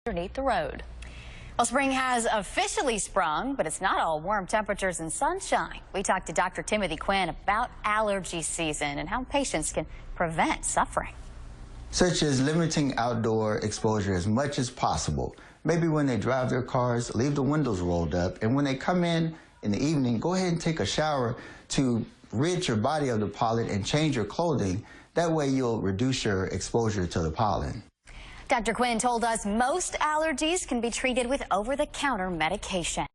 underneath the road. Well, spring has officially sprung, but it's not all warm temperatures and sunshine. We talked to Dr. Timothy Quinn about allergy season and how patients can prevent suffering. Such as limiting outdoor exposure as much as possible. Maybe when they drive their cars, leave the windows rolled up, and when they come in the evening, go ahead and take a shower to rid your body of the pollen and change your clothing. That way you'll reduce your exposure to the pollen. Dr. Quinn told us most allergies can be treated with over-the-counter medication.